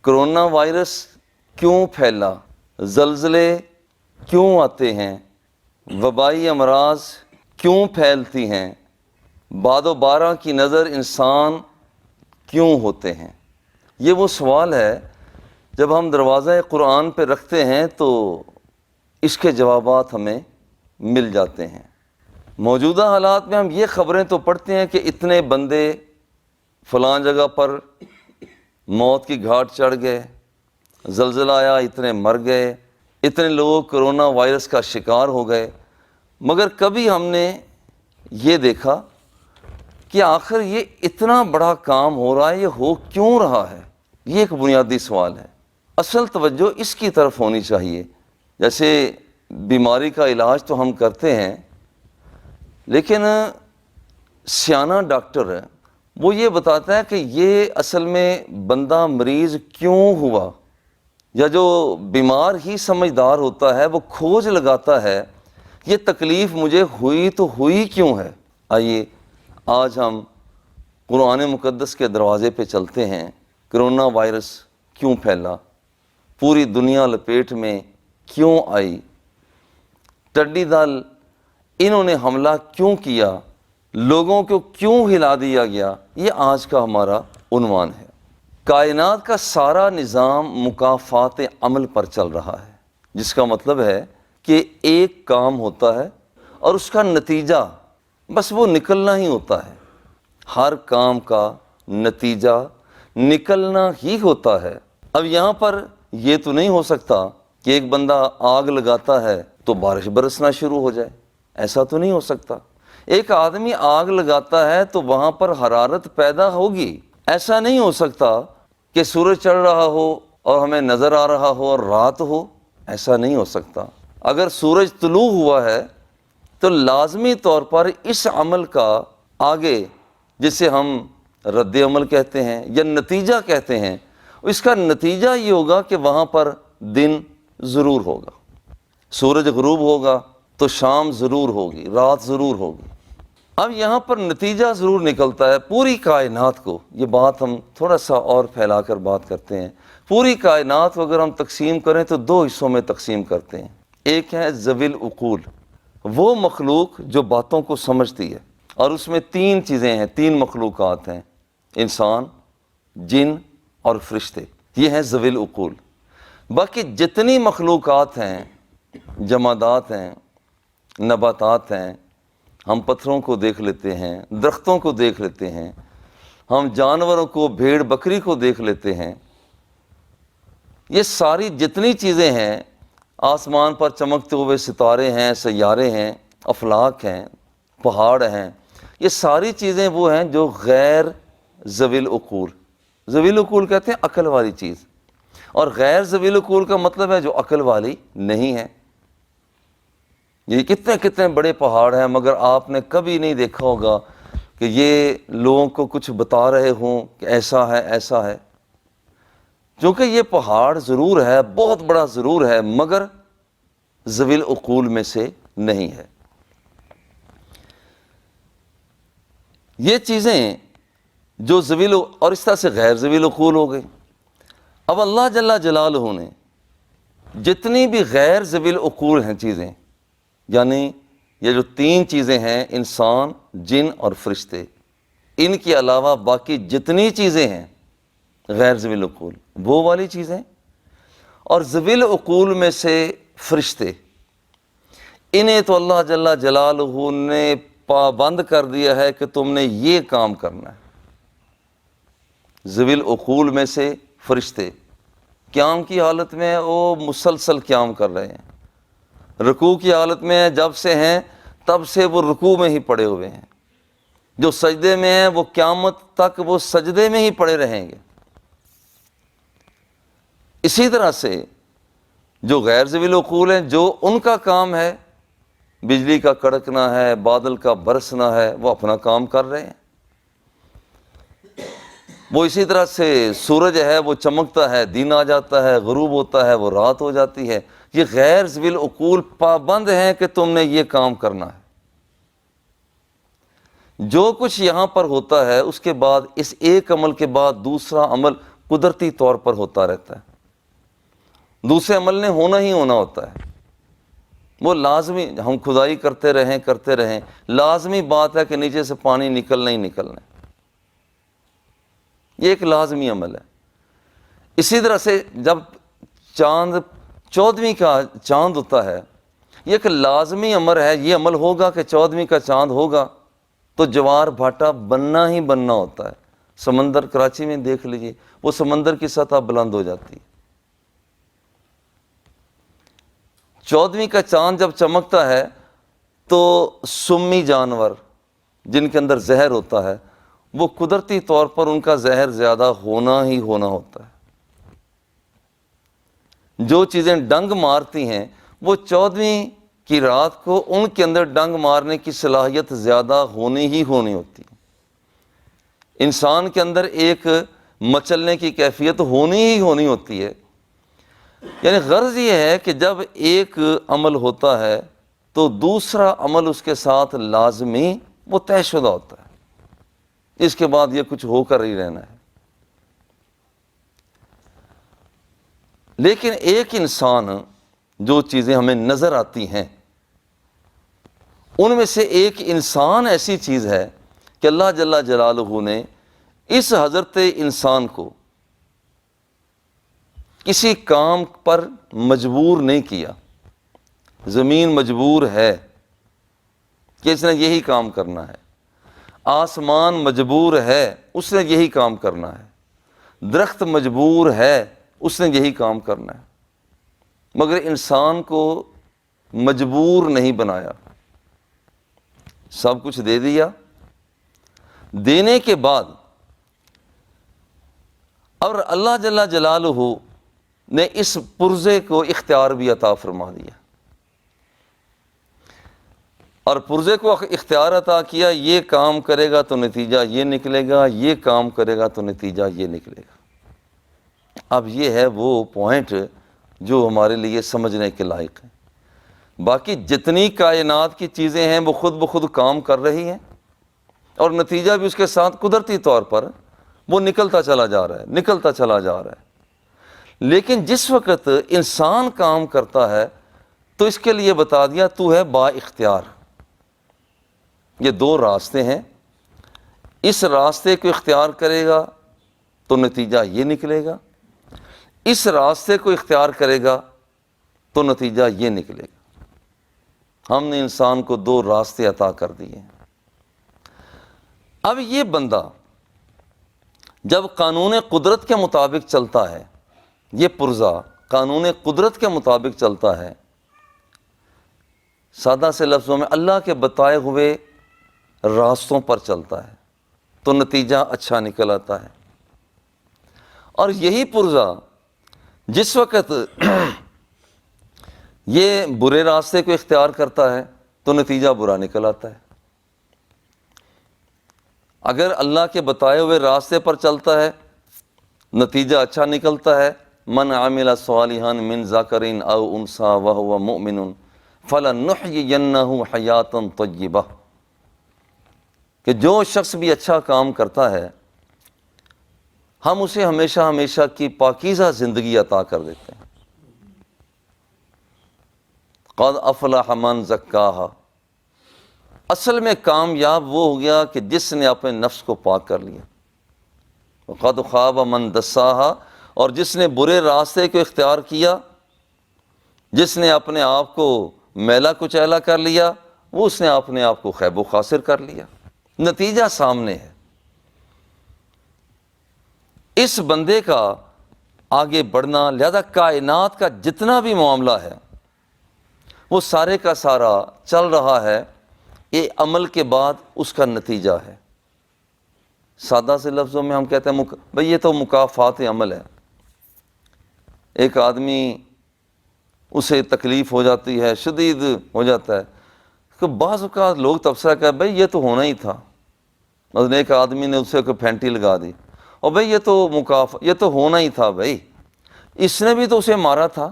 Corona virus کیوں پھیلا، زلزلے کیوں آتے ہیں، وبائی امراض کیوں پھیلتی ہیں، باد و بارہ کی نظر انسان کیوں ہوتے ہیں؟ یہ وہ سوال ہے جب ہم دروازہ قرآن پہ رکھتے ہیں تو اس کے جوابات ہمیں مل جاتے ہیں۔ موجودہ حالات میں ہم یہ خبریں تو پڑھتے ہیں کہ اتنے بندے فلاں جگہ پر موت کی گھاٹ چڑھ گئے، زلزلہ آیا، اتنے مر گئے، اتنے لوگ کرونا وائرس کا شکار ہو گئے، مگر کبھی ہم نے یہ دیکھا کہ آخر یہ اتنا بڑا کام ہو رہا ہے، یہ ہو کیوں رہا ہے؟ یہ ایک بنیادی سوال ہے۔ اصل توجہ اس کی طرف ہونی چاہیے۔ جیسے بیماری کا علاج تو ہم کرتے ہیں، لیکن سیانہ ڈاکٹر ہے وہ یہ بتاتا ہے کہ یہ اصل میں بندہ مریض کیوں ہوا، یا جو بیمار ہی سمجھدار ہوتا ہے وہ کھوج لگاتا ہے یہ تکلیف مجھے ہوئی تو ہوئی کیوں ہے۔ آئیے آج ہم قرآن مقدس کے دروازے پہ چلتے ہیں۔ کرونا وائرس کیوں پھیلا، پوری دنیا لپیٹ میں کیوں آئی، ٹڈی دل انہوں نے حملہ کیوں کیا، لوگوں کو کیوں ہلا دیا گیا، یہ آج کا ہمارا عنوان ہے۔ کائنات کا سارا نظام مکافات عمل پر چل رہا ہے، جس کا مطلب ہے کہ ایک کام ہوتا ہے اور اس کا نتیجہ بس وہ نکلنا ہی ہوتا ہے۔ ہر کام کا نتیجہ نکلنا ہی ہوتا ہے۔ اب یہاں پر یہ تو نہیں ہو سکتا کہ ایک بندہ آگ لگاتا ہے تو بارش برسنا شروع ہو جائے، ایسا تو نہیں ہو سکتا۔ ایک آدمی آگ لگاتا ہے تو وہاں پر حرارت پیدا ہوگی، ایسا نہیں ہو سکتا کہ سورج چڑھ رہا ہو اور ہمیں نظر آ رہا ہو اور رات ہو، ایسا نہیں ہو سکتا۔ اگر سورج طلوع ہوا ہے تو لازمی طور پر اس عمل کا آگے، جسے ہم رد عمل کہتے ہیں یا نتیجہ کہتے ہیں، اس کا نتیجہ یہ ہوگا کہ وہاں پر دن ضرور ہوگا، سورج غروب ہوگا تو شام ضرور ہوگی، رات ضرور ہوگی۔ اب یہاں پر نتیجہ ضرور نکلتا ہے پوری کائنات کو۔ یہ بات ہم تھوڑا سا اور پھیلا کر بات کرتے ہیں۔ پوری کائنات کو اگر ہم تقسیم کریں تو دو حصوں میں تقسیم کرتے ہیں۔ ایک ہے ذوی العقول، وہ مخلوق جو باتوں کو سمجھتی ہے، اور اس میں تین چیزیں ہیں، تین مخلوقات ہیں، انسان، جن اور فرشتے، یہ ہیں ذوی العقول۔ باقی جتنی مخلوقات ہیں، جمادات ہیں، نباتات ہیں، ہم پتھروں کو دیکھ لیتے ہیں، درختوں کو دیکھ لیتے ہیں، ہم جانوروں کو، بھیڑ بکری کو دیکھ لیتے ہیں، یہ ساری جتنی چیزیں ہیں، آسمان پر چمکتے ہوئے ستارے ہیں، سیارے ہیں، افلاک ہیں، پہاڑ ہیں، یہ ساری چیزیں وہ ہیں جو غیر ذوی العقول، ذوی العقول کہتے ہیں عقل والی چیز، اور غیر ذوی العقول کا مطلب ہے جو عقل والی نہیں ہے۔ یہ کتنے کتنے بڑے پہاڑ ہیں، مگر آپ نے کبھی نہیں دیکھا ہوگا کہ یہ لوگوں کو کچھ بتا رہے ہوں کہ ایسا ہے ایسا ہے، چونکہ یہ پہاڑ ضرور ہے، بہت بڑا ضرور ہے، مگر ذوی العقول میں سے نہیں ہے۔ یہ چیزیں جو ذوی اور اس طرح سے غیر ذوی العقول ہو گئی۔ اب اللہ جل جلالہ نے جتنی بھی غیر ذوی العقول ہیں چیزیں، یعنی یہ جو تین چیزیں ہیں، انسان، جن اور فرشتے، ان کے علاوہ باقی جتنی چیزیں ہیں غیر ذوی العقول، وہ والی چیزیں، اور ذوی العقول میں سے فرشتے، انہیں تو اللہ جل جلالہ نے پابند کر دیا ہے کہ تم نے یہ کام کرنا ہے۔ ذوی العقول میں سے فرشتے قیام کی حالت میں وہ مسلسل قیام کر رہے ہیں، رکوع کی حالت میں جب سے ہیں تب سے وہ رکوع میں ہی پڑے ہوئے ہیں، جو سجدے میں ہیں وہ قیامت تک وہ سجدے میں ہی پڑے رہیں گے۔ اسی طرح سے جو غیر ذوی العقول ہیں، جو ان کا کام ہے بجلی کا کڑکنا ہے، بادل کا برسنا ہے، وہ اپنا کام کر رہے ہیں۔ وہ اسی طرح سے سورج ہے وہ چمکتا ہے، دن آ جاتا ہے، غروب ہوتا ہے، وہ رات ہو جاتی ہے۔ یہ غیر ذوی العقول پابند ہیں کہ تم نے یہ کام کرنا ہے۔ جو کچھ یہاں پر ہوتا ہے اس کے بعد، اس ایک عمل کے بعد دوسرا عمل قدرتی طور پر ہوتا رہتا ہے، دوسرے عمل نے ہونا ہی ہونا ہوتا ہے، وہ لازمی، ہم کھدائی کرتے رہیں لازمی بات ہے کہ نیچے سے پانی نکلنا ہی نکلنا ہے، یہ ایک لازمی عمل ہے۔ اسی طرح سے جب چاند 14ویں کا چاند ہوتا ہے، یہ ایک لازمی امر ہے، یہ عمل ہوگا کہ 14ویں کا چاند ہوگا تو جوار بھاٹا بننا ہی بننا ہوتا ہے۔ سمندر کراچی میں دیکھ لیجئے، وہ سمندر کی سطح بلند ہو جاتی ہے۔ 14ویں کا چاند جب چمکتا ہے تو سمی جانور جن کے اندر زہر ہوتا ہے، وہ قدرتی طور پر ان کا زہر زیادہ ہونا ہی ہونا ہوتا ہے۔ جو چیزیں ڈنگ مارتی ہیں وہ 14ویں کی رات کو ان کے اندر ڈنگ مارنے کی صلاحیت زیادہ ہونی ہی ہونی ہوتی ہے۔ انسان کے اندر ایک مچلنے کی کیفیت ہونی ہی ہونی ہوتی ہے۔ یعنی غرض یہ ہے کہ جب ایک عمل ہوتا ہے تو دوسرا عمل اس کے ساتھ لازمی وہ طے شدہ ہوتا ہے، اس کے بعد یہ کچھ ہو کر ہی رہنا ہے۔ لیکن ایک انسان، جو چیزیں ہمیں نظر آتی ہیں ان میں سے ایک انسان ایسی چیز ہے کہ اللہ جل جلالہ نے اس حضرت انسان کو کسی کام پر مجبور نہیں کیا۔ زمین مجبور ہے کہ اس نے یہی کام کرنا ہے، آسمان مجبور ہے اس نے یہی کام کرنا ہے، درخت مجبور ہے اس نے یہی کام کرنا ہے، مگر انسان کو مجبور نہیں بنایا، سب کچھ دے دیا۔ دینے کے بعد اور اللہ جل جلالہ نے اس پرزے کو اختیار بھی عطا فرما دیا، اور پرزے کو اختیار عطا کیا، یہ کام کرے گا تو نتیجہ یہ نکلے گا، یہ کام کرے گا تو نتیجہ یہ نکلے گا۔ اب یہ ہے وہ پوائنٹ جو ہمارے لیے سمجھنے کے لائق ہے۔ باقی جتنی کائنات کی چیزیں ہیں وہ خود بخود کام کر رہی ہیں، اور نتیجہ بھی اس کے ساتھ قدرتی طور پر وہ نکلتا چلا جا رہا ہے، نکلتا چلا جا رہا ہے۔ لیکن جس وقت انسان کام کرتا ہے تو اس کے لیے بتا دیا تو ہے با اختیار۔ یہ دو راستے ہیں، اس راستے کو اختیار کرے گا تو نتیجہ یہ نکلے گا، اس راستے کو اختیار کرے گا تو نتیجہ یہ نکلے گا۔ ہم نے انسان کو دو راستے عطا کر دیے ہیں۔ اب یہ بندہ جب قانون قدرت کے مطابق چلتا ہے، یہ پرزہ قانون قدرت کے مطابق چلتا ہے، سادہ سے لفظوں میں اللہ کے بتائے ہوئے راستوں پر چلتا ہے تو نتیجہ اچھا نکل آتا ہے۔ اور یہی پرزہ جس وقت یہ برے راستے کو اختیار کرتا ہے تو نتیجہ برا نکل آتا ہے۔ اگر اللہ کے بتائے ہوئے راستے پر چلتا ہے نتیجہ اچھا نکلتا ہے، من عمل صالحا من ذکر او انثی وهو مؤمن فلنحیینہ حیاتا طیبہ، کہ جو شخص بھی اچھا کام کرتا ہے ہم اسے ہمیشہ ہمیشہ کی پاکیزہ زندگی عطا کر دیتے ہیں۔ قد افلح من زکاہا، اصل میں کامیاب وہ ہو گیا کہ جس نے اپنے نفس کو پاک کر لیا۔ قد خاب من دساہا، اور جس نے برے راستے کو اختیار کیا، جس نے اپنے آپ کو میلا کچیلا کر لیا، وہ اس نے اپنے آپ کو خیب و خاسر کر لیا۔ نتیجہ سامنے ہے۔ اس بندے کا آگے بڑھنا، لہذا کائنات کا جتنا بھی معاملہ ہے وہ سارے کا سارا چل رہا ہے، یہ عمل کے بعد اس کا نتیجہ ہے۔ سادہ سے لفظوں میں ہم کہتے ہیں بھئی یہ تو مکافات عمل ہے۔ ایک آدمی اسے تکلیف ہو جاتی ہے، شدید ہو جاتا ہے، کہ بعض اوقات لوگ تبصرہ کہتے ہیں بھئی یہ تو ہونا ہی تھا، مثلا ایک آدمی نے اسے کوئی پھینٹی لگا دی، اور بھئی یہ تو یہ تو ہونا ہی تھا، بھئی اس نے بھی تو اسے مارا تھا۔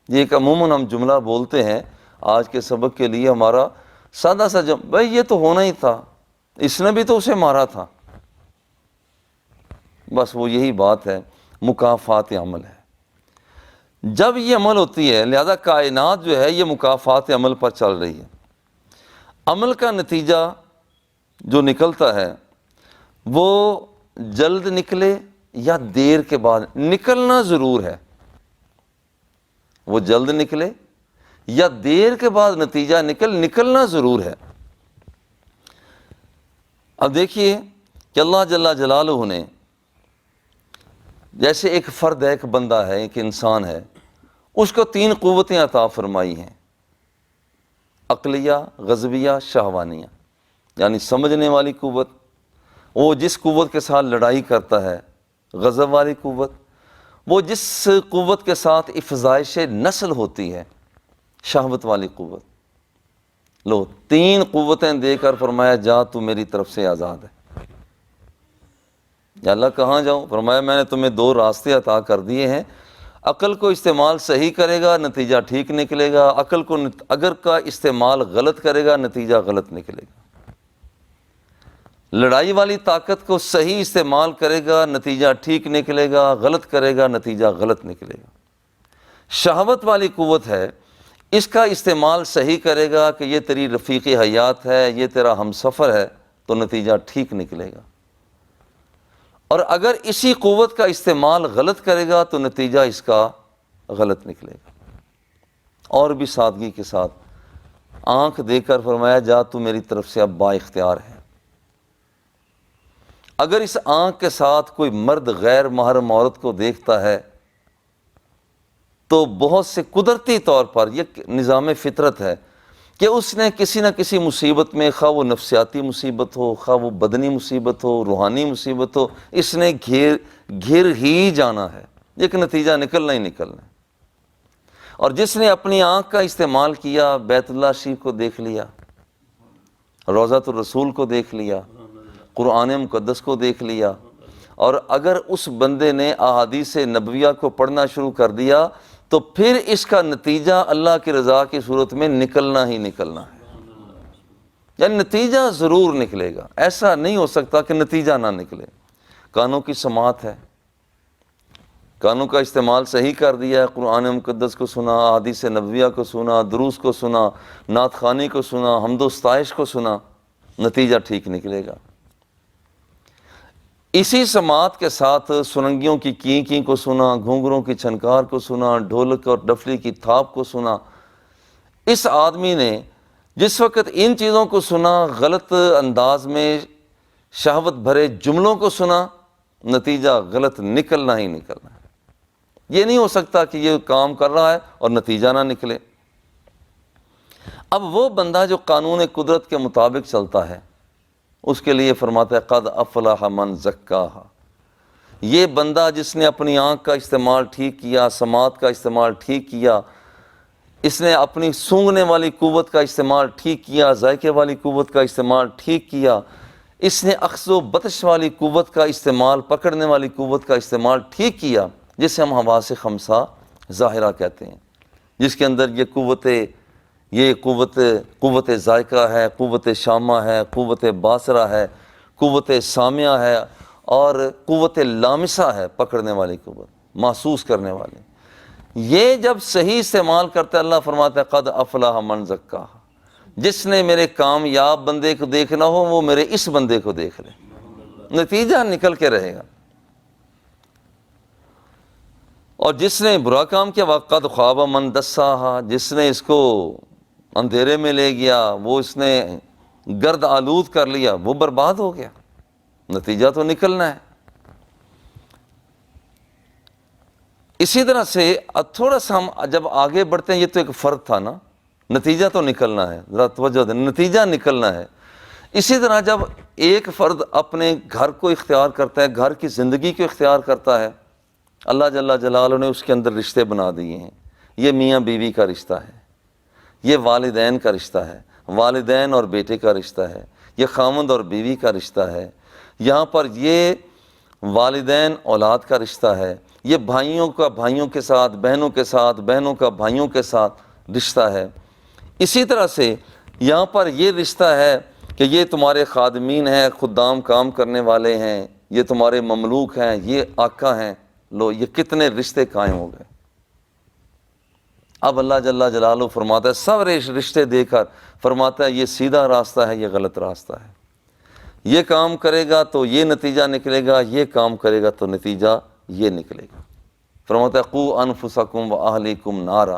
یہ ایک عموماً ہم جملہ بولتے ہیں آج کے سبق کے لیے، ہمارا سادہ سا بھئی یہ تو ہونا ہی تھا، اس نے بھی تو اسے مارا تھا۔ بس وہ یہی بات ہے، مکافات عمل ہے۔ جب یہ عمل ہوتی ہے، لہذا کائنات جو ہے یہ مکافات عمل پر چل رہی ہے۔ عمل کا نتیجہ جو نکلتا ہے وہ جلد نکلے یا دیر کے بعد، نکلنا ضرور ہے، وہ جلد نکلے یا دیر کے بعد نتیجہ نکلنا ضرور ہے۔ اب دیکھیے کہ اللہ جل جلالہ نے جیسے ایک فرد ہے، ایک بندہ ہے، ایک انسان ہے، اس کو 3 قوتیں عطا فرمائی ہیں، عقلیہ، غضبیہ، شہوانیہ، یعنی سمجھنے والی قوت، وہ جس قوت کے ساتھ لڑائی کرتا ہے، غضب والی قوت، وہ جس قوت کے ساتھ افزائش نسل ہوتی ہے، شہوت والی قوت۔ لو 3 قوتیں دے کر فرمایا جا تو میری طرف سے آزاد ہے۔ یا اللہ کہاں جاؤں؟ فرمایا میں نے تمہیں 2 راستے عطا کر دیے ہیں، عقل کو استعمال صحیح کرے گا نتیجہ ٹھیک نکلے گا، عقل کو اگر کا استعمال غلط کرے گا نتیجہ غلط نکلے گا۔ لڑائی والی طاقت کو صحیح استعمال کرے گا نتیجہ ٹھیک نکلے گا، غلط کرے گا نتیجہ غلط نکلے گا۔ شہوت والی قوت ہے، اس کا استعمال صحیح کرے گا کہ یہ تیری رفیق حیات ہے، یہ تیرا ہم سفر ہے، تو نتیجہ ٹھیک نکلے گا۔ اور اگر اسی قوت کا استعمال غلط کرے گا تو نتیجہ اس کا غلط نکلے گا۔ اور بھی سادگی کے ساتھ آنکھ دے کر فرمایا جا تو میری طرف سے اب با اختیار ہے۔ اگر اس آنکھ کے ساتھ کوئی مرد غیر محرم عورت کو دیکھتا ہے تو بہت سے قدرتی طور پر یہ نظام فطرت ہے کہ اس نے کسی نہ کسی مصیبت میں، خواہ وہ نفسیاتی مصیبت ہو، خواہ وہ بدنی مصیبت ہو، روحانی مصیبت ہو، اس نے گھر ہی جانا ہے، ایک نتیجہ نکلنا ہی نکلنا ہے۔ اور جس نے اپنی آنکھ کا استعمال کیا، بیت اللہ شریف کو دیکھ لیا، روضۃ الرسول کو دیکھ لیا، قرآن مقدس کو دیکھ لیا، اور اگر اس بندے نے احادیث نبویہ کو پڑھنا شروع کر دیا تو پھر اس کا نتیجہ اللہ کی رضا کی صورت میں نکلنا ہی نکلنا ہے، یعنی نتیجہ ضرور نکلے گا، ایسا نہیں ہو سکتا کہ نتیجہ نہ نکلے۔ کانوں کی سماعت ہے، کانوں کا استعمال صحیح کر دیا ہے، قرآن مقدس کو سنا، احادیث نبویہ کو سنا، دروس کو سنا، نعت خوانی کو سنا، حمد و ستائش کو سنا، نتیجہ ٹھیک نکلے گا۔ اسی سماعت کے ساتھ سرنگیوں کی کیں کیں کو سنا، گھونگھروں کی چھنکار کو سنا، ڈھولک اور ڈفلی کی تھاپ کو سنا۔ اس آدمی نے جس وقت ان چیزوں کو سنا، غلط انداز میں شہوت بھرے جملوں کو سنا، نتیجہ غلط نکلنا ہی نکلنا ہے۔ یہ نہیں ہو سکتا کہ یہ کام کر رہا ہے اور نتیجہ نہ نکلے۔ اب وہ بندہ جو قانون قدرت کے مطابق چلتا ہے، اس کے لیے فرماتا ہے قد افلح من زکاہا۔ یہ بندہ جس نے اپنی آنکھ کا استعمال ٹھیک کیا، سماعت کا استعمال ٹھیک کیا، اس نے اپنی سونگھنے والی قوت کا استعمال ٹھیک کیا، ذائقے والی قوت کا استعمال ٹھیک کیا، اس نے اخذ و بطش والی قوت کا استعمال، پکڑنے والی قوت کا استعمال ٹھیک کیا، جسے ہم حواس خمسہ ظاہرہ کہتے ہیں، جس کے اندر یہ قوت ذائقہ ہے، قوت شامہ ہے، قوت باصرہ ہے، قوت سامعہ ہے، اور قوت لامسہ ہے، پکڑنے والی قوت، محسوس کرنے والی۔ یہ جب صحیح استعمال کرتا ہے، اللہ فرماتا ہے قد افلح من زکاہا۔ جس نے میرے کامیاب بندے کو دیکھنا ہو وہ میرے اس بندے کو دیکھ لے، نتیجہ نکل کے رہے گا۔ اور جس نے برا کام کیا وقد خواب من دساہا، جس نے اس کو اندھیرے میں لے گیا، وہ اس نے گرد آلود کر لیا، وہ برباد ہو گیا، نتیجہ تو نکلنا ہے۔ اسی طرح سے تھوڑا سا ہم جب آگے بڑھتے ہیں، یہ تو ایک فرد تھا نا، نتیجہ تو نکلنا ہے، ذرا توجہ دیں، نتیجہ نکلنا ہے۔ اسی طرح جب ایک فرد اپنے گھر کو اختیار کرتا ہے، گھر کی زندگی کو اختیار کرتا ہے، اللہ جل جلالہ نے اس کے اندر رشتے بنا دیے ہیں۔ یہ میاں بیوی کا رشتہ ہے، یہ والدین کا رشتہ ہے، والدین اور بیٹے کا رشتہ ہے، یہ خاوند اور بیوی کا رشتہ ہے، یہاں پر یہ والدین اولاد کا رشتہ ہے، یہ بھائیوں کا بھائیوں کے ساتھ، بہنوں کے ساتھ، بہنوں کا بھائیوں کے ساتھ رشتہ ہے۔ اسی طرح سے یہاں پر یہ رشتہ ہے کہ یہ تمہارے خادمین ہیں، خدام کام کرنے والے ہیں، یہ تمہارے مملوک ہیں، یہ آقا ہیں، لو یہ کتنے رشتے قائم ہو گئے۔ اب اللہ جل جلالہ فرماتا ہے، سب رشتے دے کر فرماتا ہے یہ سیدھا راستہ ہے، یہ غلط راستہ ہے، یہ کام کرے گا تو یہ نتیجہ نکلے گا، یہ کام کرے گا تو نتیجہ یہ نکلے گا۔ فرماتا ہے قوا انفسکم واہلیکم نارا،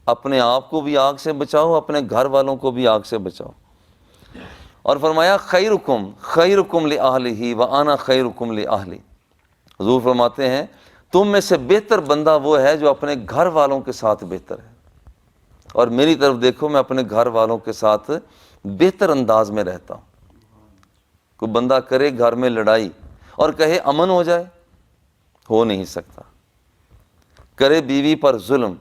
اپنے آپ کو بھی آگ سے بچاؤ، اپنے گھر والوں کو بھی آگ سے بچاؤ۔ اور فرمایا خیرکم لأہلہ وانا خیرکم لأہلی، حضور فرماتے ہیں تم میں سے بہتر بندہ وہ ہے جو اپنے گھر والوں کے ساتھ بہتر ہے، اور میری طرف دیکھو میں اپنے گھر والوں کے ساتھ بہتر انداز میں رہتا ہوں۔ کوئی بندہ کرے گھر میں لڑائی اور کہے امن ہو جائے، ہو نہیں سکتا۔ کرے بیوی پر ظلم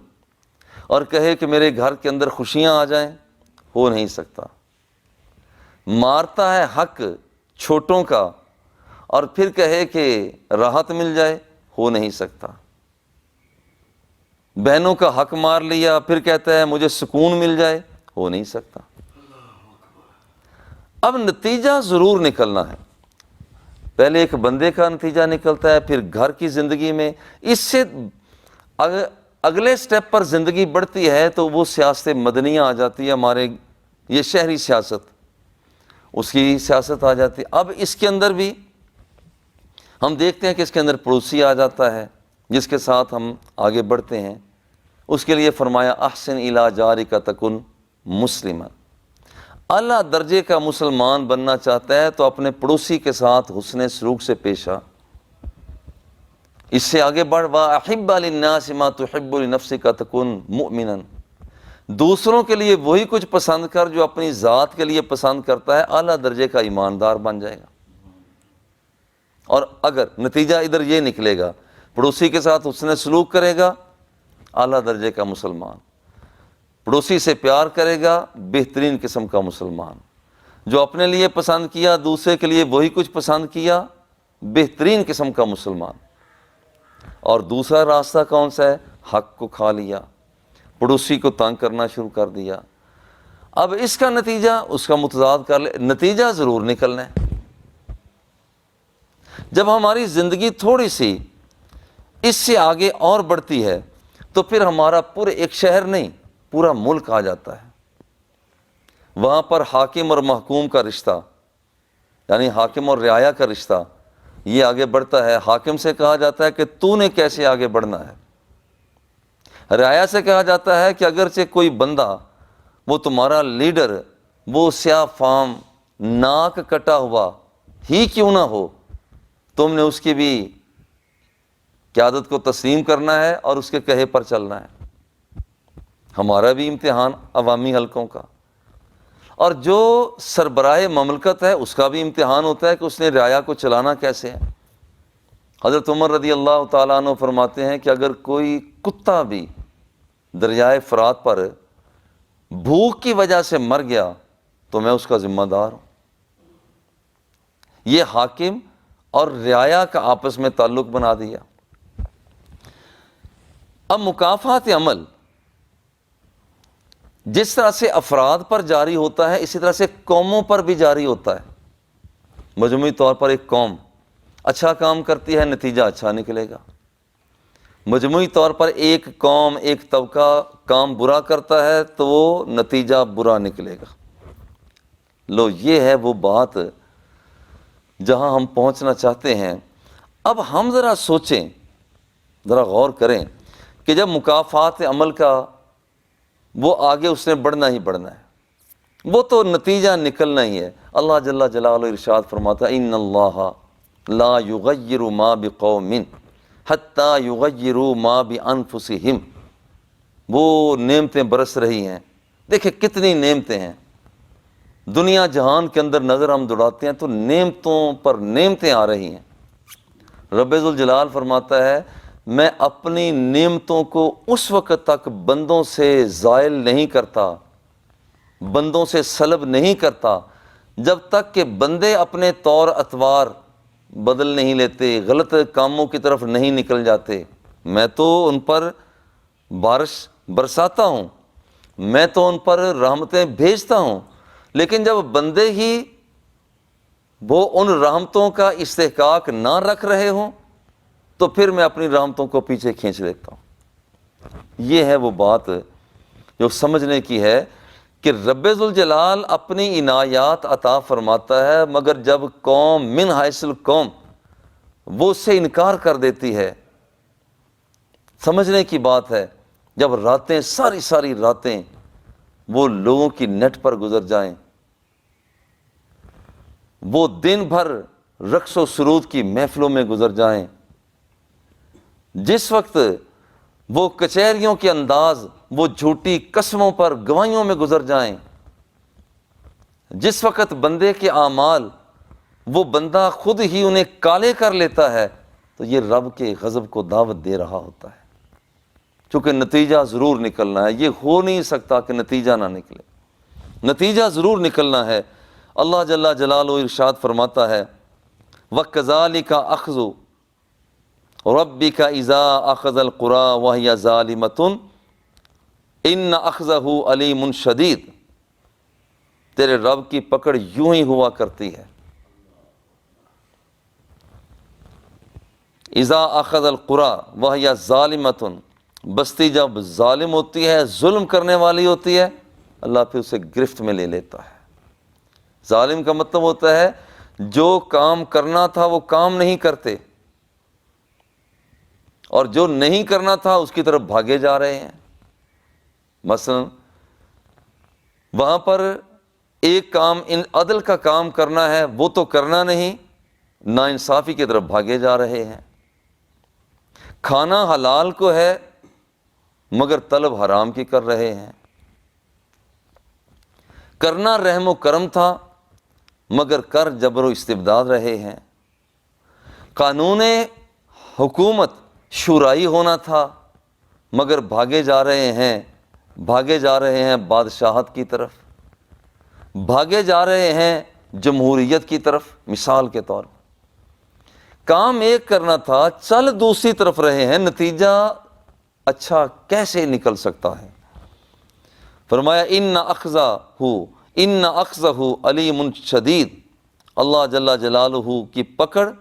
اور کہے کہ میرے گھر کے اندر خوشیاں آ جائیں، ہو نہیں سکتا۔ مارتا ہے حق چھوٹوں کا اور پھر کہے کہ راحت مل جائے، ہو نہیں سکتا۔ بہنوں کا حق مار لیا پھر کہتا ہے مجھے سکون مل جائے، ہو نہیں سکتا۔ اب نتیجہ ضرور نکلنا ہے، پہلے ایک بندے کا نتیجہ نکلتا ہے، پھر گھر کی زندگی میں، اس سے اگلے سٹیپ پر زندگی بڑھتی ہے تو وہ سیاست مدنیہ آ جاتی ہے، ہمارے یہ شہری سیاست، اس کی سیاست آ جاتی ہے۔ اب اس کے اندر بھی ہم دیکھتے ہیں کہ اس کے اندر پڑوسی آ جاتا ہے جس کے ساتھ ہم آگے بڑھتے ہیں۔ اس کے لیے فرمایا احسن الی جارک تکن مسلما، اعلیٰ درجے کا مسلمان بننا چاہتا ہے تو اپنے پڑوسی کے ساتھ حسن سلوک سے پیش آ، اس سے آگے بڑھ۔ وَأَحِبَّ لِلنَّاسِ مَا تُحِبُّ لِنَفْسِكَ تَكُن مُؤْمِنًا، دوسروں کے لیے وہی کچھ پسند کر جو اپنی ذات کے لیے پسند کرتا ہے، اعلیٰ درجے کا ایماندار بن جائے گا۔ اور اگر نتیجہ ادھر یہ نکلے گا، پڑوسی کے ساتھ حسن سلوک کرے گا، اعلیٰ درجے کا مسلمان، پڑوسی سے پیار کرے گا، بہترین قسم کا مسلمان، جو اپنے لیے پسند کیا دوسرے کے لیے وہی کچھ پسند کیا، بہترین قسم کا مسلمان۔ اور دوسرا راستہ کون سا ہے؟ حق کو کھا لیا، پڑوسی کو تنگ کرنا شروع کر دیا۔ اب اس کا نتیجہ اس کا متضاد کر لے، نتیجہ ضرور نکلنا ہے۔ جب ہماری زندگی تھوڑی سی اس سے آگے اور بڑھتی ہے تو پھر ہمارا پورے ایک شہر نہیں پورا ملک آ جاتا ہے، وہاں پر حاکم اور محکوم کا رشتہ، یعنی حاکم اور رعایا کا رشتہ یہ آگے بڑھتا ہے۔ حاکم سے کہا جاتا ہے کہ تو نے کیسے آگے بڑھنا ہے، رعایا سے کہا جاتا ہے کہ اگرچہ کوئی بندہ وہ تمہارا لیڈر وہ سیاہ فام ناک کٹا ہوا ہی کیوں نہ ہو، تم نے اس کی بھی قیادت کو تسلیم کرنا ہے اور اس کے کہے پر چلنا ہے۔ ہمارا بھی امتحان عوامی حلقوں کا، اور جو سربراہ مملکت ہے اس کا بھی امتحان ہوتا ہے کہ اس نے رعایا کو چلانا کیسے ہے۔ حضرت عمر رضی اللہ تعالیٰ عنہ فرماتے ہیں کہ اگر کوئی کتا بھی دریائے فرات پر بھوک کی وجہ سے مر گیا تو میں اس کا ذمہ دار ہوں۔ یہ حاکم اور رعایا کا آپس میں تعلق بنا دیا۔ اب مکافات عمل جس طرح سے افراد پر جاری ہوتا ہے اسی طرح سے قوموں پر بھی جاری ہوتا ہے۔ مجموعی طور پر ایک قوم اچھا کام کرتی ہے، نتیجہ اچھا نکلے گا۔ مجموعی طور پر ایک قوم ایک طبقہ کام برا کرتا ہے تو وہ نتیجہ برا نکلے گا۔ لو یہ ہے وہ بات جہاں ہم پہنچنا چاہتے ہیں۔ اب ہم ذرا سوچیں، ذرا غور کریں کہ جب مکافات عمل کا وہ آگے اس نے بڑھنا ہی بڑھنا ہے، وہ تو نتیجہ نکلنا ہی ہے۔ اللہ جل جلالہ ارشاد فرماتا ہے ان اللہ لا یغیر ما بقوم حتی یغیروا ما بانفسہم، وہ نعمتیں برس رہی ہیں۔ دیکھیں کتنی نعمتیں ہیں دنیا جہان کے اندر، نظر ہم دوڑاتے ہیں تو نعمتوں پر نعمتیں آ رہی ہیں۔ رب ذوالجلال فرماتا ہے میں اپنی نعمتوں کو اس وقت تک بندوں سے زائل نہیں کرتا، بندوں سے سلب نہیں کرتا جب تک کہ بندے اپنے طور اطوار بدل نہیں لیتے، غلط کاموں کی طرف نہیں نکل جاتے۔ میں تو ان پر بارش برساتا ہوں، میں تو ان پر رحمتیں بھیجتا ہوں، لیکن جب بندے ہی وہ ان رحمتوں کا استحقاق نہ رکھ رہے ہوں تو پھر میں اپنی رحمتوں کو پیچھے کھینچ لیتا ہوں۔ یہ ہے وہ بات جو سمجھنے کی ہے کہ رب ذوالجلال اپنی عنایات عطا فرماتا ہے، مگر جب قوم من حیث القوم وہ اس سے انکار کر دیتی ہے، سمجھنے کی بات ہے جب راتیں ساری راتیں وہ لوگوں کی نیٹ پر گزر جائیں، وہ دن بھر رقص و سرود کی محفلوں میں گزر جائیں، جس وقت وہ کچہریوں کے انداز وہ جھوٹی قسموں پر گواہیوں میں گزر جائیں، جس وقت بندے کے اعمال وہ بندہ خود ہی انہیں کالے کر لیتا ہے، تو یہ رب کے غضب کو دعوت دے رہا ہوتا ہے، چونکہ نتیجہ ضرور نکلنا ہے۔ یہ ہو نہیں سکتا کہ نتیجہ نہ نکلے، نتیجہ ضرور نکلنا ہے۔ اللہ جل جلالہ ارشاد فرماتا ہے وَكَذَلِكَ أَخْذُ رَبِّكَ إِذَا أَخَذَ الْقُرَىٰ وَهِيَ ظَالِمَةٌ إِنَّ أَخْذَهُ عَلِيمٌ شَدِيدٌ، تیرے رب کی پکڑ یوں ہی ہوا کرتی ہے، اذا اخذ القریٰ وہی ظالمۃ، بستی جب ظالم ہوتی ہے، ظلم کرنے والی ہوتی ہے، اللہ پھر اسے گرفت میں لے لیتا ہے۔ ظالم کا مطلب ہوتا ہے جو کام کرنا تھا وہ کام نہیں کرتے، اور جو نہیں کرنا تھا اس کی طرف بھاگے جا رہے ہیں۔ مثلا وہاں پر ایک کام عدل کا کام کرنا ہے وہ تو کرنا نہیں، ناانصافی کی طرف بھاگے جا رہے ہیں۔ کھانا حلال کو ہے مگر طلب حرام کی کر رہے ہیں۔ کرنا رحم و کرم تھا مگر کر جبر و استبداد رہے ہیں۔ قانون حکومت شورائی ہونا تھا مگر بھاگے جا رہے ہیں بادشاہت کی طرف، بھاگے جا رہے ہیں جمہوریت کی طرف۔ مثال کے طور پر کام ایک کرنا تھا، چل دوسری طرف رہے ہیں، نتیجہ اچھا کیسے نکل سکتا ہے؟ فرمایا ان اخذہ علیم شدید، اللہ جل جلالہ کی پکڑ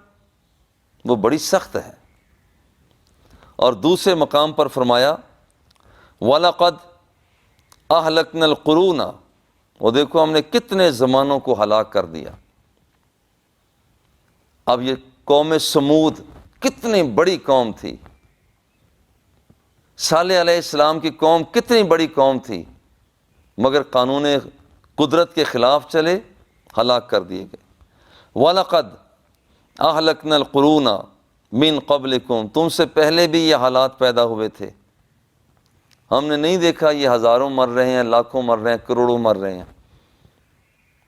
وہ بڑی سخت ہے۔ اور دوسرے مقام پر فرمایا وَلَقَدْ أَهْلَكْنَا الْقُرُونَ، وہ دیکھو ہم نے کتنے زمانوں کو ہلاک کر دیا۔ اب یہ قوم سمود کتنی بڑی قوم تھی، صالح علیہ السلام کی قوم کتنی بڑی قوم تھی، مگر قانون قدرت کے خلاف چلے، ہلاک کر دیے گئے۔ وَلَقَدْ أَهْلَكْنَا الْقُرُونَ مِن قَبْلِكُمْ، تم سے پہلے بھی یہ حالات پیدا ہوئے تھے، ہم نے نہیں دیکھا یہ ہزاروں مر رہے ہیں، لاکھوں مر رہے ہیں، کروڑوں مر رہے ہیں۔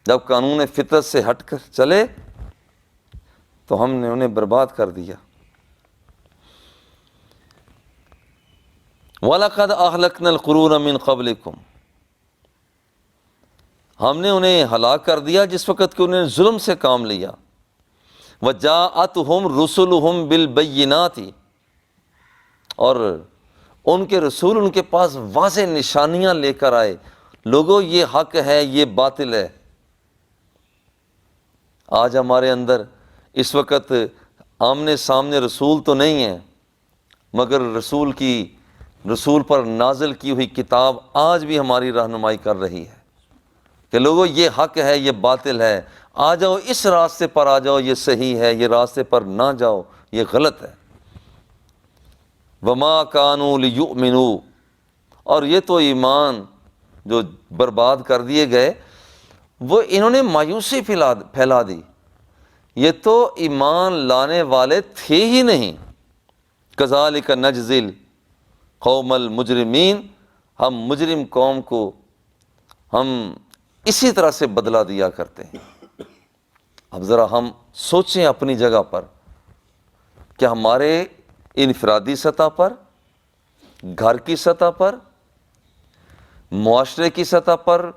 جب قانون فطرت سے ہٹ کر چلے تو ہم نے انہیں برباد کر دیا۔ وَلَقَدْ أَهْلَكْنَا الْقُرُونَ مِن قَبْلِكُمْ، ہم نے انہیں ہلاک کر دیا جس وقت کہ انہیں ظلم سے کام لیا۔ وَجَاءَتْهُمْ رُسُلُهُمْ بِالْبَيِّنَاتِ، اور ان کے رسول ان کے پاس واضح نشانیاں لے کر آئے، لوگوں یہ حق ہے یہ باطل ہے۔ آج ہمارے اندر اس وقت آمنے سامنے رسول تو نہیں ہیں، مگر رسول پر نازل کی ہوئی کتاب آج بھی ہماری رہنمائی کر رہی ہے کہ لوگوں یہ حق ہے یہ باطل ہے، آ جاؤ اس راستے پر آ جاؤ، یہ صحیح ہے، یہ راستے پر نہ جاؤ، یہ غلط ہے۔ وَمَا كَانُوا لِيُؤْمِنُوا، اور یہ تو ایمان جو برباد کر دیے گئے، وہ انہوں نے مایوسی پھیلا دی، یہ تو ایمان لانے والے تھے ہی نہیں۔ كَذَلِكَ نَجْزِي الْقَوْمَ الْمُجْرِمِينَ، ہم مجرم قوم کو ہم اسی طرح سے بدلہ دیا کرتے ہیں۔ اب ذرا ہم سوچیں اپنی جگہ پر کہ ہمارے انفرادی سطح پر، گھر کی سطح پر، معاشرے کی سطح پر،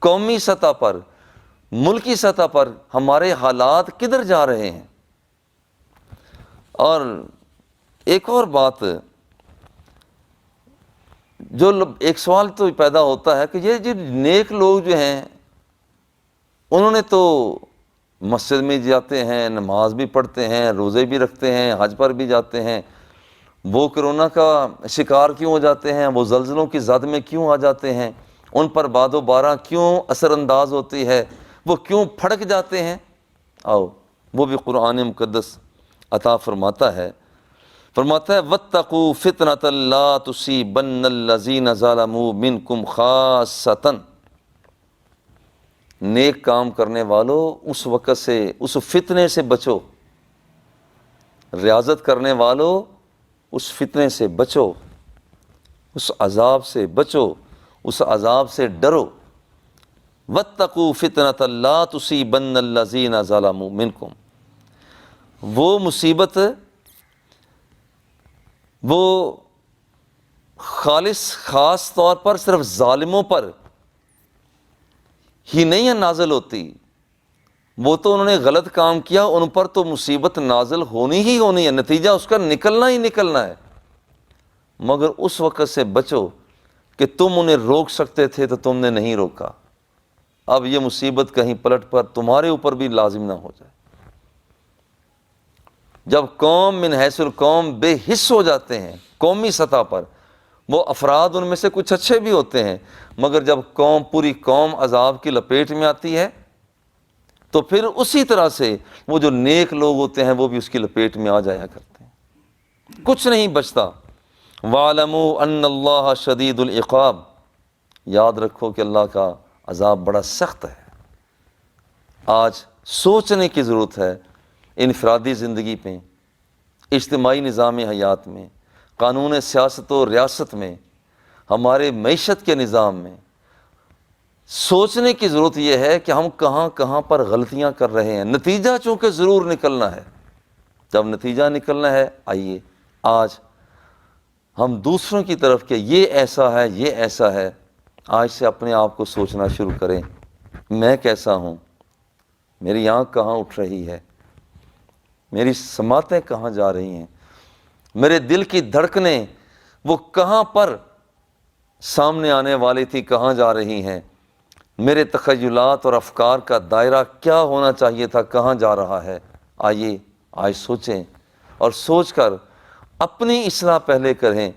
قومی سطح پر، ملکی سطح پر ہمارے حالات کدھر جا رہے ہیں۔ اور ایک اور بات جو ایک سوال تو پیدا ہوتا ہے کہ یہ جو نیک لوگ جو ہیں انہوں نے تو مسجد میں جاتے ہیں، نماز بھی پڑھتے ہیں، روزے بھی رکھتے ہیں، حج پر بھی جاتے ہیں، وہ کرونا کا شکار کیوں ہو جاتے ہیں، وہ زلزلوں کی زد میں کیوں آ جاتے ہیں، ان پر باد و بارہ کیوں اثر انداز ہوتی ہے، وہ کیوں پھڑک جاتے ہیں، آؤ وہ بھی قرآن مقدس عطا فرماتا ہے۔ فرماتا ہے وَاتَّقُوا فِتْنَةً لَا تُصِيبَنَّ الَّذِينَ ظَلَمُوا مِنْكُمْ خَاصَّةً، نیک کام کرنے والوں اس وقت سے، اس فتنے سے بچو، ریاضت کرنے والوں اس فتنے سے بچو، اس عذاب سے بچو، اس عذاب سے ڈرو۔ وَاتَّقُوا فِتْنَةً لَا تُصِيبَنَّ الَّذِينَ ظَلَمُوا مِنْكُمْ، وہ مصیبت وہ خاص طور پر صرف ظالموں پر ہی نہیں ہے نازل ہوتی، وہ تو انہوں نے غلط کام کیا، ان پر تو مصیبت نازل ہونی ہی ہونی ہے، نتیجہ اس کا نکلنا ہی نکلنا ہے، مگر اس وقت سے بچو کہ تم انہیں روک سکتے تھے تو تم نے نہیں روکا، اب یہ مصیبت کہیں پلٹ پر تمہارے اوپر بھی لازم نہ ہو جائے۔ جب قوم من حیث القوم بے حس ہو جاتے ہیں قومی سطح پر، وہ افراد ان میں سے کچھ اچھے بھی ہوتے ہیں، مگر جب پوری قوم عذاب کی لپیٹ میں آتی ہے تو پھر اسی طرح سے وہ جو نیک لوگ ہوتے ہیں وہ بھی اس کی لپیٹ میں آ جایا کرتے ہیں، کچھ نہیں بچتا۔ وَاعْلَمُوا أَنَّ اللَّهَ شَدِيدُ الْعِقَابِ، یاد رکھو کہ اللہ کا عذاب بڑا سخت ہے۔ آج سوچنے کی ضرورت ہے انفرادی زندگی پہ، اجتماعی نظام حیات میں، قانون سیاست و ریاست میں، ہمارے معیشت کے نظام میں سوچنے کی ضرورت یہ ہے کہ ہم کہاں کہاں پر غلطیاں کر رہے ہیں۔ نتیجہ چونکہ ضرور نکلنا ہے، جب نتیجہ نکلنا ہے آئیے آج ہم دوسروں کی طرف کہ یہ ایسا ہے، یہ ایسا ہے، آج سے اپنے آپ کو سوچنا شروع کریں، میں کیسا ہوں، میری آنکھ کہاں اٹھ رہی ہے، میری سماعتیں کہاں جا رہی ہیں، میرے دل کی دھڑکنیں وہ کہاں پر سامنے آنے والی تھی کہاں جا رہی ہیں، میرے تخیلات اور افکار کا دائرہ کیا ہونا چاہیے تھا کہاں جا رہا ہے۔ آئیے آج سوچیں اور سوچ کر اپنی اصلاح پہلے کریں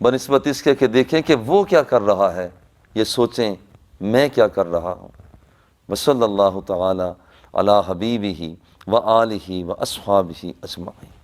بنسبت اس کے کہ دیکھیں کہ وہ کیا کر رہا ہے، یہ سوچیں میں کیا کر رہا ہوں۔ وصلی اللہ تعالی علی حبیبہ و آلہ و اصحابہ اجمعین۔